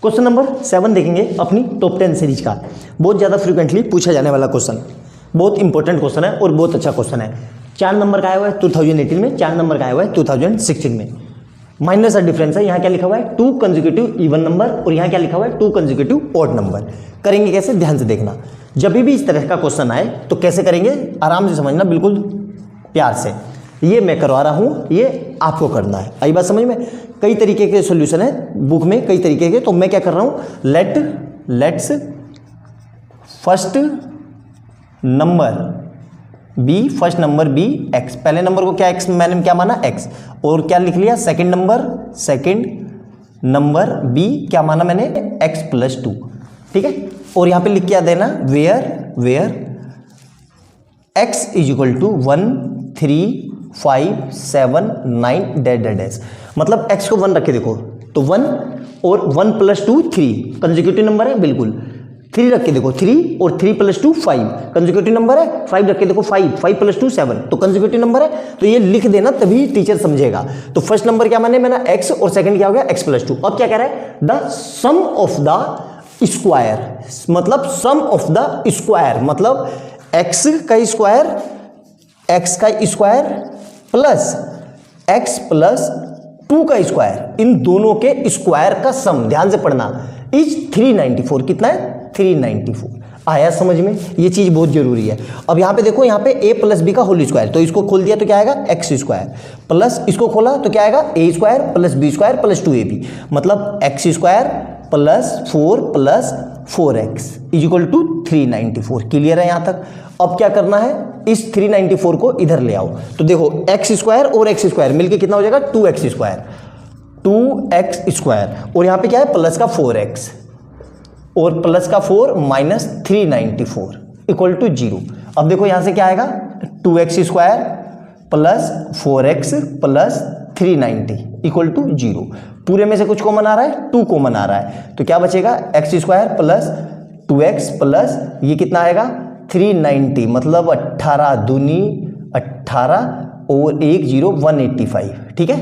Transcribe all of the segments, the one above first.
Question number 7 देखेंगे अपनी top 10 series का। बहुत ज़्यादा फ्रीक्वेंटली पूछा जाने वाला क्वेश्चन, बहुत इंपॉर्टेंट क्वेश्चन है और बहुत अच्छा क्वेश्चन है। 4 नंबर का आया हुआ है 2018 में, 4 नंबर का आया हुआ है 2016 में। माइनर सा डिफरेंस है, यहाँ क्या लिखा हुआ है 2 कंसेक्यूटिव इवन नंबर और यहाँ क्या लिखा हुआ है 2 कंसेक्यूटिव ऑड नंबर। करेंगे कैसे, ध्यान से देखना। जब भी इस तरह का क्वेश्चन आए तो कैसे करेंगे, आराम से समझना, बिल्कुल प्यार से। ये मैं करवा रहा हूँ, ये आपको करना है। आई बात समझ में। कई तरीके के सॉल्यूशन है बुक में, कई तरीके के। तो मैं क्या कर रहा हूँ, let's first number B, first number B X. पहले नंबर को क्या एक्स मैंने क्या माना एक्स, और क्या लिख लिया सेकंड नंबर बी क्या माना मैंने एक्स प्लस 2। ठीक है, और यहां पे लिख क्या देना, where X is equal to 1 3 5 7 9 dash. मतलब x को 1 रखे, देखो तो 1 और 1 प्लस 2 3 कंसेक्यूटिव नंबर है, बिल्कुल 3 रख के देखो 3 और 3 प्लस 2 5 कंसेक्यूटिव नंबर है। 5 रख के देखो 5 प्लस 2 7 तो कंसेक्यूटिव नंबर है। तो ये लिख देना, तभी टीचर समझेगा। तो फर्स्ट नंबर क्या माने मैंने x और सेकंड क्या हो गया x प्लस 2। अब क्या कह रहा है, the sum of the square, मतलब सम ऑफ द स्क्वायर मतलब x का स्क्वायर प्लस x प्लस 2 का स्क्वायर, इन दोनों के स्क्वायर का सम, ध्यान से पढ़ना, इज 394। कितना है 394। आया समझ में, ये चीज बहुत जरूरी है। अब यहां पे देखो, यहां पे a प्लस बी का होल स्क्वायर, तो इसको खोल दिया तो क्या आएगा एक्स स्क्वायर, प्लस इसको खोला तो क्या आएगा a square plus B square plus 2ab, मतलब X square plus 4 plus 4x is equal to 394। Clear है यहां तक। अब क्या करना है, इस 394 को इधर ले आओ। तो देखो एक्स स्क्वायर और एक्स स्क्वायर मिलके कितना हो जाएगा 2x स्क्वायर, और यहां पे क्या है प्लस का 4x और प्लस का 4 माइनस 394 इक्वल टू 0। अब देखो यहां से क्या आएगा 2x square plus 4x plus 390 equal to 0। पूरे में से कुछ कॉमन आ रहा है, 2 कॉमन आ रहा है, तो क्या बचेगा x square plus 2x plus ये कितना आएगा 390, मतलब 18 दूनी 18 और 1 0 185। ठीक है,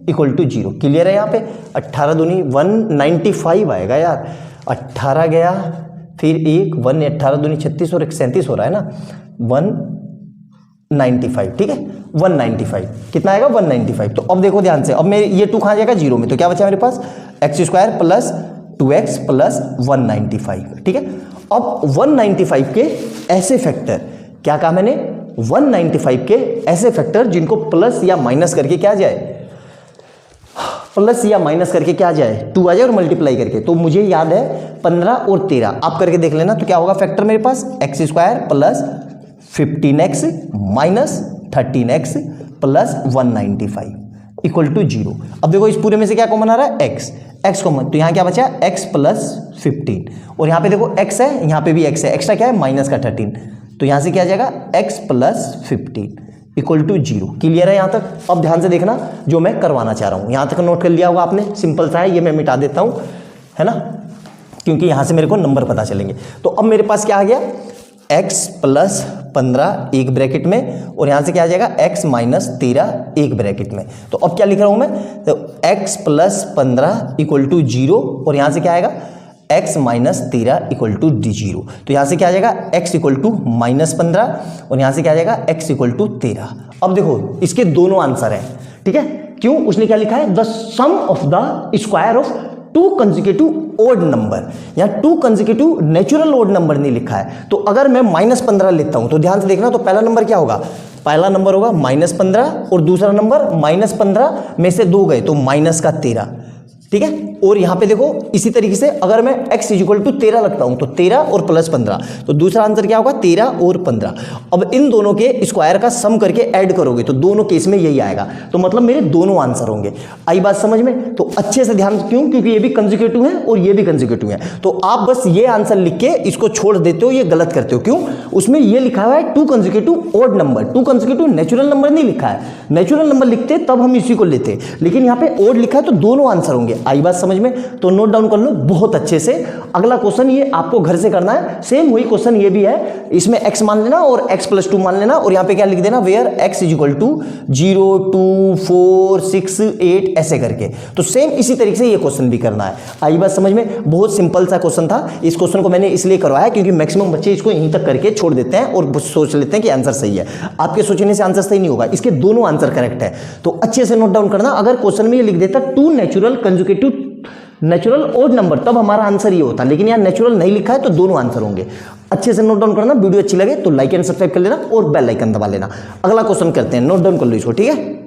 इक्वल टू 0। क्लियर है, यहाँ पे 18 दूनी 195 आएगा यार। 18 गया, फिर 1 1 18 दूनी 36 और 1 37 हो रहा है ना, 195। ठीक है, 195 कितना आएगा 195। तो अब देखो ध्यान से, अब मेरे ये 2 कहाँ जाएगा 0 में, तो क्या बचा मेरे पास x square plus 2x plus 195। ठीक है, अब 195 के ऐसे फैक्टर, क्या कहा मैंने 195 के ऐसे फैक्टर जिनको प्लस या माइनस करके क्या जाए, प्लस या माइनस करके क्या जाए 2 आ जाए और मल्टीप्लाई करके। तो मुझे याद है 15 और 13, आप करके देख लेना। तो क्या होगा फैक्टर मेरे पास x square plus 15x minus 13x plus 195 equal to 0। अब देखो इस पूरे में से क्या कॉमन आ रहा है x कॉमन, तो यहाँ क्या बचा x प्लस 15, और यहाँ पे देखो x है, यहाँ पे भी x है, एक्स्ट्रा क्या है माइनस का 13, तो यहाँ से क्या आ जाएगा x plus 15 equal to 0। Clear है यहाँ तक। अब ध्यान से देखना जो मैं करवाना चाह रहा हूँ, यहाँ तक नोट कर लिया होगा आपने, सिंपल सा है, ये मैं मिटा देता हूँ, है ना, क्योंकि यहाँ से मेरे को नंबर पता चलेंगे। तो अब मेरे पास क्या आ गया x प्लस 15 एक ब्रैकेट में, और यहाँ से क्या आ जाएगा x माइनस 13 एक ब्रैकेट में। तो अब क्या लिख रहा हूँ मैं, तो x प्लस 15 इक्वल टू 0, और यहाँ से क्या आएगा x माइनस 13 इक्वल टू 0। तो यहाँ से क्या आ जाएगा x इक्वल टू माइनस 15, और यहाँ से क्या आ जाएगा x इक्वल टू 13। अब देखो इसके दोनों आंसर हैं। ठीक है, क्यों, उसने क्या लिखा है the sum of the square of 2 consecutive odd number, यहाँ 2 कंसेक्यूटिव नेचुरल ओड नंबर नहीं लिखा है। तो अगर मैं माइनस 15 लेता हूं तो ध्यान से देखना, तो पहला नंबर क्या होगा, पहला नंबर होगा माइनस 15 और दूसरा नंबर माइनस 15 में से 2 गए तो माइनस का 13। ठीक है, और यहाँ पे देखो इसी तरीके से अगर मैं x इक्वल टू 13 लगता हूं तो 13 और प्लस 15, तो दूसरा आंसर क्या होगा 13 और 15। अब इन दोनों के स्क्वायर का सम करके ऐड करोगे तो दोनों केस में यही आएगा, तो मतलब मेरे दोनों आंसर होंगे। आई बात समझ में। तो अच्छे से ध्यान, क्यों, क्योंकि ये भी कंसेक्यूटिव है और ये भी कंसेक्यूटिव है। तो आप बस ये आंसर लिख के इसको छोड़ देते हो, ये गलत करते हो। क्यों, उसमें ये लिखा हुआ है 2 consecutive odd number, 2 consecutive natural number नहीं लिखा है। नेचुरल नंबर लिखते तब हम इसी को लेते, लेकिन यहाँ पे ओड लिखा है तो दोनों आंसर होंगे। आई बात समझ में? तो नोट डाउन कर लो बहुत अच्छे से। अगला क्वेश्चन ये आपको घर से करना है, सेम वही क्वेश्चन ये भी है, इसमें x मान लेना और x + 2 मान लेना, और यहाँ पे क्या लिख देना, वेयर x = 0 2 4 6 8 ऐसे करके। तो सेम इसी तरीके से ये क्वेश्चन भी करना है। आई बात समझ में? बहुत सिंपल सा क्वेश्चन था। इस क्वेश्चन को मैंने इसलिए करवाया क्योंकि मैक्सिमम बच्चे इसको यहीं तक करके छोड़ देते हैं और सोच लेते हैं कि आंसर सही है। आपके सोचने से आंसर सही नहीं होगा, इसके दोनों आंसर करेक्ट है। तो अच्छे से नोट डाउन करना। अगर क्वेश्चन में ये लिख देता 2 natural conjugative natural odd number, तब हमारा आंसर ये होता, लेकिन यहाँ नेचुरल नहीं लिखा है तो दोनों आंसर होंगे। अच्छे से नोट डाउन करना। वीडियो अच्छी लगे तो लाइक एंड सब्सक्राइब कर लेना और बेल आइकन दबा लेना। अगला क्वेश्चन करते हैं, नोट डाउन कर लो इसको, ठीक है।